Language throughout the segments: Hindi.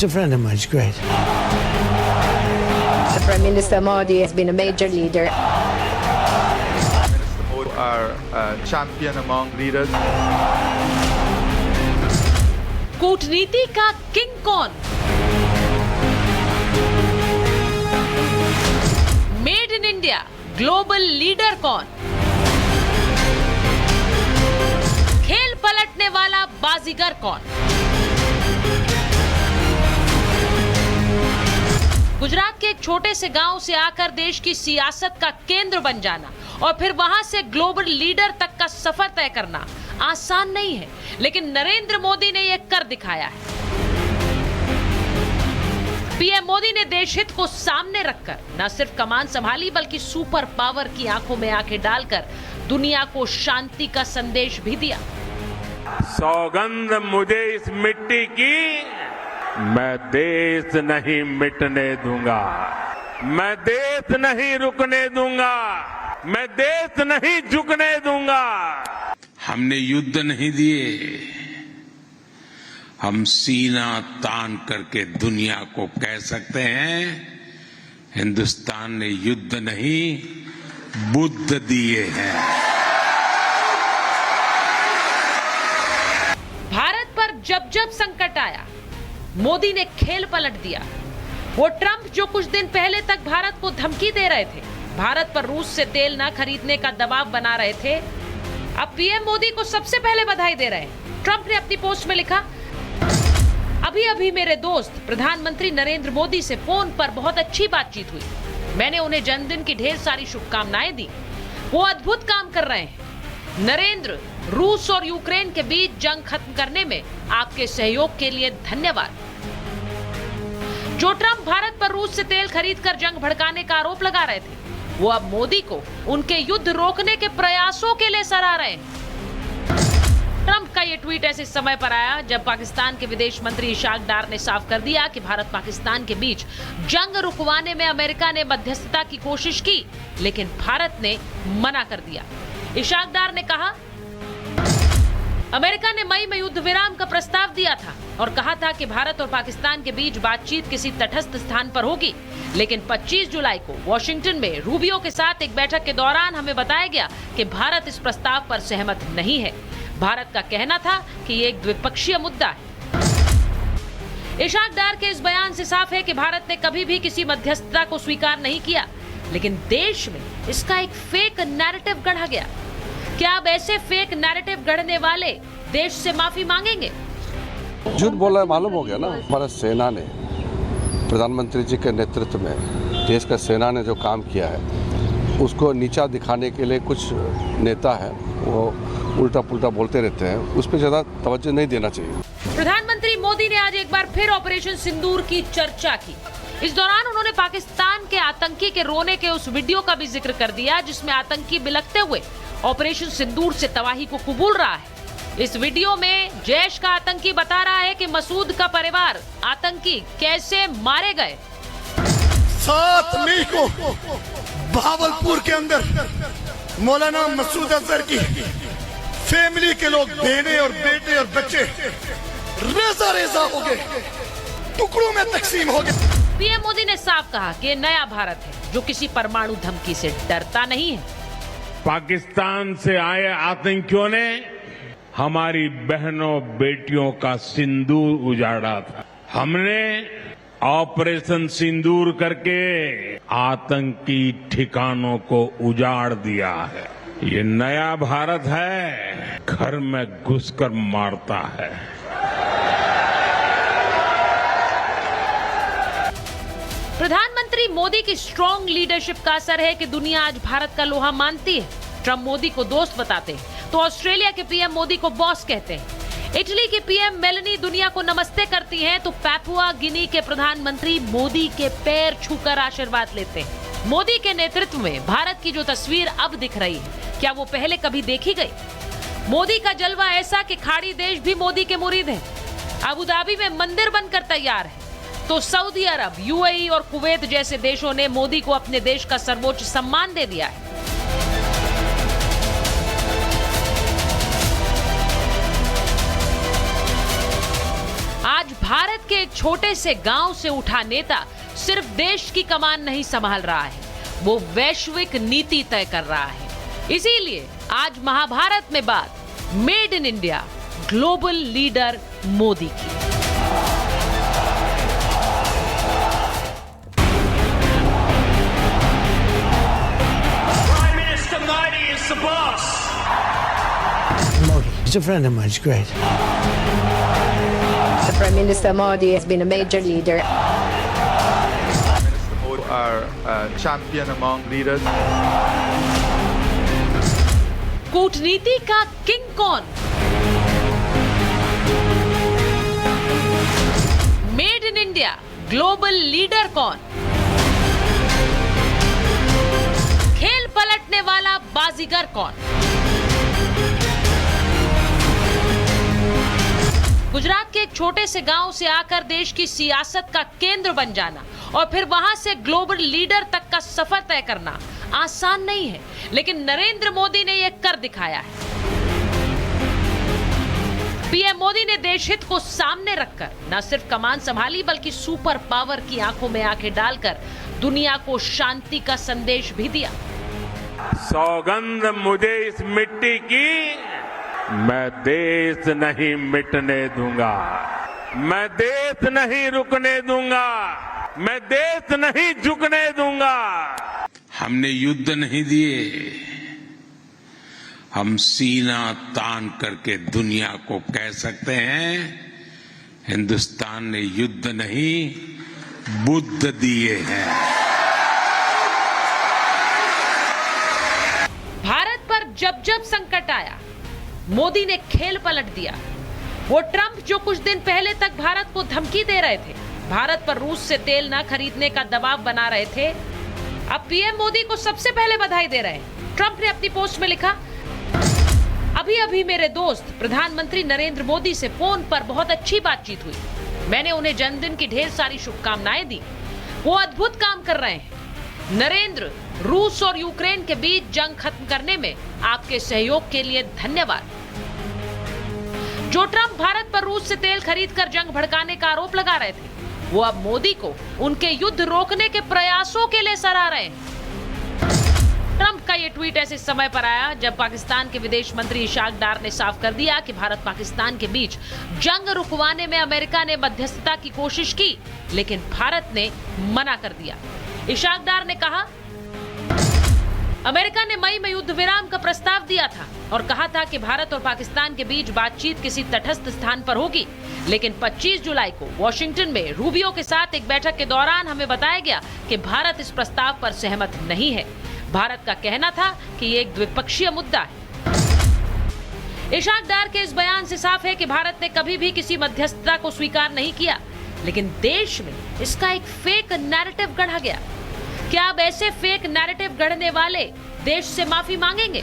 a friend of mine. It's great. Prime Minister Modi has been a major leader. Minister Modi are a champion among leaders. कूटनीति का किंग कौन? Made in India global leader कौन? खेल पलटने वाला बाजीगर कौन? गुजरात के एक छोटे से गांव से आकर देश की सियासत का केंद्र बन जाना और फिर वहां से ग्लोबल लीडर तक का सफर तय करना आसान नहीं है, लेकिन नरेंद्र मोदी ने यह कर दिखाया है। पीएम मोदी ने देश हित को सामने रखकर न सिर्फ कमान संभाली बल्कि सुपर पावर की आंखों में आंखें डालकर दुनिया को शांति का संदेश भी दिया। सौगंध मुझे इस मिट्टी की, मैं देश नहीं मिटने दूंगा, मैं देश नहीं रुकने दूंगा, मैं देश नहीं झुकने दूंगा। हमने युद्ध नहीं दिए, हम सीना तान करके दुनिया को कह सकते हैं हिंदुस्तान ने युद्ध नहीं बुद्ध दिए हैं। भारत पर जब जब संकट आया मोदी ने खेल पलट दिया। वो ट्रंप जो कुछ दिन पहले तक भारत को धमकी दे रहे थे, भारत पर रूस से तेल न खरीदने का दबाव बना रहे थे, अब पीएम मोदी को सबसे पहले बधाई दे रहे हैं। ट्रंप ने अपनी पोस्ट में लिखा, अभी अभी मेरे दोस्त प्रधानमंत्री नरेंद्र मोदी से फोन पर बहुत अच्छी बातचीत हुई। मैंने उन्हें जन्मदिन की ढेर सारी शुभकामनाएं दी। वो अद्भुत काम कर रहे हैं। नरेंद्र, रूस और यूक्रेन के बीच जंग खत्म करने में आपके सहयोग के लिए धन्यवाद। जो ट्रंप भारत पर रूस से तेल खरीदकर जंग भड़काने का आरोप लगा रहे थे, वो अब मोदी को उनके युद्ध रोकने के प्रयासों के लिए सराह रहे हैं। ट्रंप का ये ट्वीट ऐसे समय पर आया जब पाकिस्तान के विदेश मंत्री इशाक डार ने साफ कर दिया कि भारत पाकिस्तान के बीच जंग रुकवाने में अमेरिका ने मध्यस्थता की कोशिश की, लेकिन भारत ने मना कर दिया। इशाक डार ने कहा, अमेरिका ने मई में युद्ध विराम का प्रस्ताव दिया था और कहा था कि भारत और पाकिस्तान के बीच बातचीत किसी तटस्थ स्थान पर होगी, लेकिन 25 जुलाई को वॉशिंगटन में रूबियो के साथ एक बैठक के दौरान हमें बताया गया कि भारत इस प्रस्ताव पर सहमत नहीं है। भारत का कहना था कि ये एक द्विपक्षीय मुद्दा है। इशाक डार के इस बयान से साफ है कि भारत ने कभी भी किसी मध्यस्थता को स्वीकार नहीं किया, लेकिन देश में इसका एक फेक नैरेटिव गढ़ा गया। क्या अब ऐसे फेक नैरेटिव गढ़ने वाले देश से माफी मांगेंगे? झूठ बोला है, मालूम हो गया ना। हमारा सेना ने, प्रधानमंत्री जी के नेतृत्व में देश का सेना ने जो काम किया है उसको नीचा दिखाने के लिए कुछ नेता है वो उल्टा पुल्टा बोलते रहते हैं, उस पर ज्यादा तवज्जो नहीं देना चाहिए। प्रधानमंत्री मोदी ने आज एक बार फिर ऑपरेशन सिंदूर की चर्चा की। इस दौरान उन्होंने पाकिस्तान के आतंकी के रोने के उस वीडियो का भी जिक्र कर दिया जिसमें आतंकी बिलखते हुए ऑपरेशन सिंदूर से तबाही को कबूल रहा है। इस वीडियो में जैश का आतंकी बता रहा है कि मसूद का परिवार आतंकी कैसे मारे गए। 7 मई को भावलपुर के अंदर मौलाना मसूद अजहर की फैमिली के लोग, बहने और बेटे और बच्चे रेजा रेजा हो गए, टुकड़ों में तकसीम हो गए। पीएम मोदी ने साफ कहा कि ये नया भारत है जो किसी परमाणु धमकी से डरता नहीं है। पाकिस्तान से आए आतंकियों ने हमारी बहनों बेटियों का सिंदूर उजाड़ा था। हमने ऑपरेशन सिंदूर करके आतंकी ठिकानों को उजाड़ दिया है। ये नया भारत है, घर में घुसकर मारता है। प्रधानमंत्री मोदी की स्ट्रॉन्ग लीडरशिप का असर है कि दुनिया आज भारत का लोहा मानती है। ट्रंप मोदी को दोस्त बताते हैं तो ऑस्ट्रेलिया के पीएम मोदी को बॉस कहते हैं। इटली की पीएम मेलनी दुनिया को नमस्ते करती हैं तो पैपुआ गिनी के प्रधानमंत्री मोदी के पैर छूकर आशीर्वाद लेते हैं। मोदी के नेतृत्व में भारत की जो तस्वीर अब दिख रही है, क्या वो पहले कभी देखी गई? मोदी का जलवा ऐसा कि खाड़ी देश भी मोदी के मुरीद हैं। अबू धाबी में मंदिर बनकर तैयार है तो सऊदी अरब, यूएई और कुवैत जैसे देशों ने मोदी को अपने देश का सर्वोच्च सम्मान दे दिया है। आज भारत के एक छोटे से गांव से उठा नेता सिर्फ देश की कमान नहीं संभाल रहा है, वो वैश्विक नीति तय कर रहा है। इसीलिए आज महाभारत में बात made in India global leader Modi की। Prime Minister Modi is the boss. Modi, he's a friend of mine. He's great. The Prime Minister Modi has been a major leader. Minister Modi are a champion among leaders. कूटनीति का किंग कौन? Made in India global leader कौन? खेल पलटने वाला बाजीगर कौन? गुजरात के एक छोटे से गांव से आकर देश की सियासत का केंद्र बन जाना और फिर वहां से ग्लोबल लीडर तक का सफर तय करना आसान नहीं है, लेकिन नरेंद्र मोदी ने यह कर दिखाया है। पीएम मोदी ने देश हित को सामने रखकर न सिर्फ कमान संभाली बल्कि सुपर पावर की आंखों में आंखें डालकर दुनिया को शांति का संदेश भी दिया। सौगंध मुझे इस मिट्टी की, मैं देश नहीं मिटने दूंगा, मैं देश नहीं रुकने दूंगा, मैं देश नहीं झुकने दूंगा। हमने युद्ध नहीं दिए, हम सीना तान करके दुनिया को कह सकते हैं हिंदुस्तान ने युद्ध नहीं बुद्ध दिए हैं। भारत पर जब जब संकट आया मोदी ने खेल पलट दिया। वो ट्रंप जो कुछ दिन पहले तक भारत को धमकी दे रहे थे, भारत पर रूस से तेल न खरीदने का दबाव बना रहे थे, अब पीएम मोदी को सबसे पहले बधाई दे रहे हैं। ट्रंप ने अपनी पोस्ट में लिखा, अभी अभी मेरे दोस्त प्रधानमंत्री नरेंद्र मोदी से फोन पर बहुत अच्छी बातचीत हुई। मैंने उन्हें जन्मदिन की ढेर सारी शुभकामनाएं दी। वो अद्भुत काम कर रहे हैं। नरेंद्र, रूस और यूक्रेन के बीच जंग खत्म करने में आपके सहयोग के लिए धन्यवाद। जो ट्रंप भारत पर रूस से तेल खरीदकर जंग भड़काने का आरोप लगा रहे थे, वो अब मोदी को उनके युद्ध रोकने के प्रयासों के लिए सराह रहे हैं। ट्रंप का ये ट्वीट ऐसे समय पर आया जब पाकिस्तान के विदेश मंत्री इशाक डार ने साफ कर दिया कि भारत पाकिस्तान के बीच जंग रुकवाने में अमेरिका ने मध्यस्थता की कोशिश की, लेकिन भारत ने मना कर दिया। इशाक डार ने कहा, अमेरिका ने मई में युद्ध विराम का प्रस्ताव दिया था और कहा था कि भारत और पाकिस्तान के बीच बातचीत किसी तटस्थ स्थान पर होगी, लेकिन 25 जुलाई को वॉशिंगटन में रूबियो के साथ एक बैठक के दौरान हमें बताया गया कि भारत इस प्रस्ताव पर सहमत नहीं है। भारत का कहना था कि ये एक द्विपक्षीय मुद्दा है। इशाक डार के इस बयान से साफ है कि भारत ने कभी भी किसी मध्यस्थता को स्वीकार नहीं किया, लेकिन देश में इसका एक फेक नैरेटिव गढ़ा गया। क्या अब ऐसे फेक नैरेटिव गढ़ने वाले देश से माफी मांगेंगे?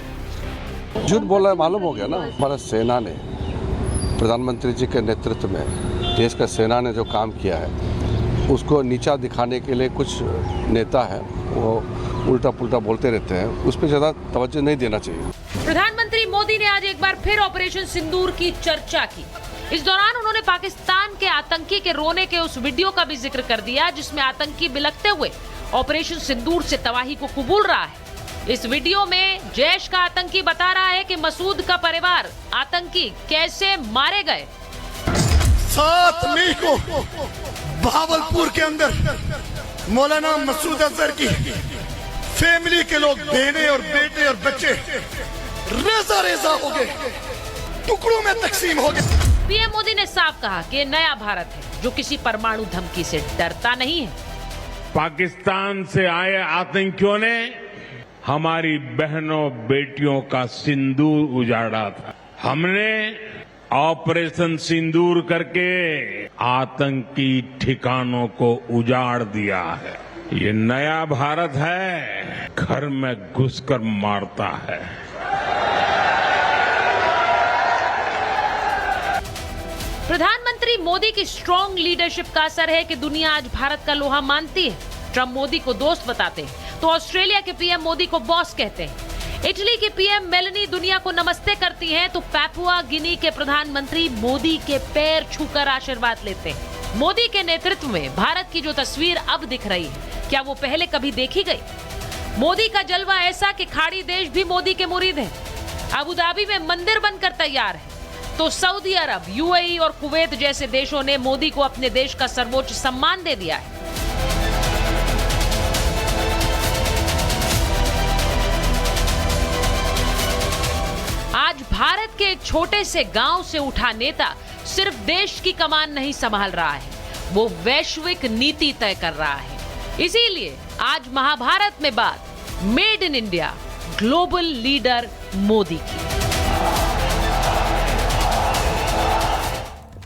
झूठ बोल रहा है, मालूम हो गया ना। हमारा सेना ने, प्रधानमंत्री जी के नेतृत्व में देश का सेना ने जो काम किया है उसको नीचा दिखाने के लिए कुछ नेता है वो उल्टा पुल्टा बोलते रहते हैं, उस पर ज्यादा तवज्जो नहीं देना चाहिए। प्रधानमंत्री मोदी ने आज एक बार फिर ऑपरेशन सिंदूर की चर्चा की। इस दौरान उन्होंने पाकिस्तान के आतंकी के रोने के उस वीडियो का भी जिक्र कर दिया जिसमें आतंकी बिलखते हुए ऑपरेशन सिंदूर से तबाही को कबूल रहा है। इस वीडियो में जैश का आतंकी बता रहा है कि मसूद का परिवार आतंकी कैसे मारे गए। 7 मई को भावलपुर के अंदर मौलाना मसूद अजहर की फैमिली के लोग, बहनें और बेटे और बच्चे रेजा रेजा हो गए, टुकड़ों में तकसीम हो गए। पीएम मोदी ने साफ कहा कि नया भारत है जो किसी परमाणु धमकी से डरता नहीं है। पाकिस्तान से आए आतंकियों ने हमारी बहनों बेटियों का सिंदूर उजाड़ा था। हमने ऑपरेशन सिंदूर करके आतंकी ठिकानों को उजाड़ दिया है। ये नया भारत है, घर में घुसकर मारता है। प्रधानमंत्री मोदी की स्ट्रॉन्ग लीडरशिप का असर है कि दुनिया आज भारत का लोहा मानती है। ट्रंप मोदी को दोस्त बताते हैं तो ऑस्ट्रेलिया के पीएम मोदी को बॉस कहते हैं। इटली की पीएम मेलनी दुनिया को नमस्ते करती हैं तो पैपुआ गिनी के प्रधानमंत्री मोदी के पैर छूकर आशीर्वाद लेते हैं। मोदी के नेतृत्व में भारत की जो तस्वीर अब दिख रही है, क्या वो पहले कभी देखी गई? मोदी का जलवा ऐसा कि खाड़ी देश भी मोदी के मुरीद हैं। अबू धाबी में मंदिर बनकर तैयार है, तो सऊदी अरब, यूएई और कुवैत जैसे देशों ने मोदी को अपने देश का सर्वोच्च सम्मान दे दिया है। आज भारत के एक छोटे से गांव से उठा नेता सिर्फ देश की कमान नहीं संभाल रहा है, वो वैश्विक नीति तय कर रहा है। इसीलिए आज महाभारत में बात made in India global leader Modi की।